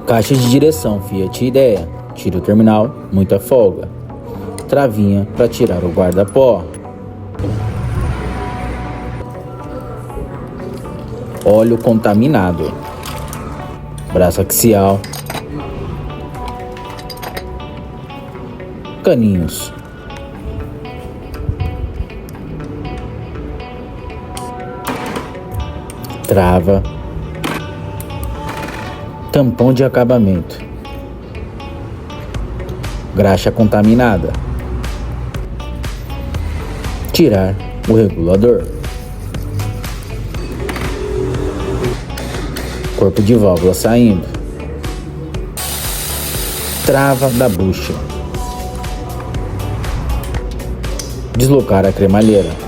Caixa de direção Fiat Idea, tira o terminal, muita folga. Travinha para tirar o guarda-pó. Óleo contaminado. Braço axial. Caninhos. Trava. Tampão de acabamento. Graxa contaminada. Tirar o regulador. Corpo de válvula saindo. Trava da bucha. Deslocar a cremalheira.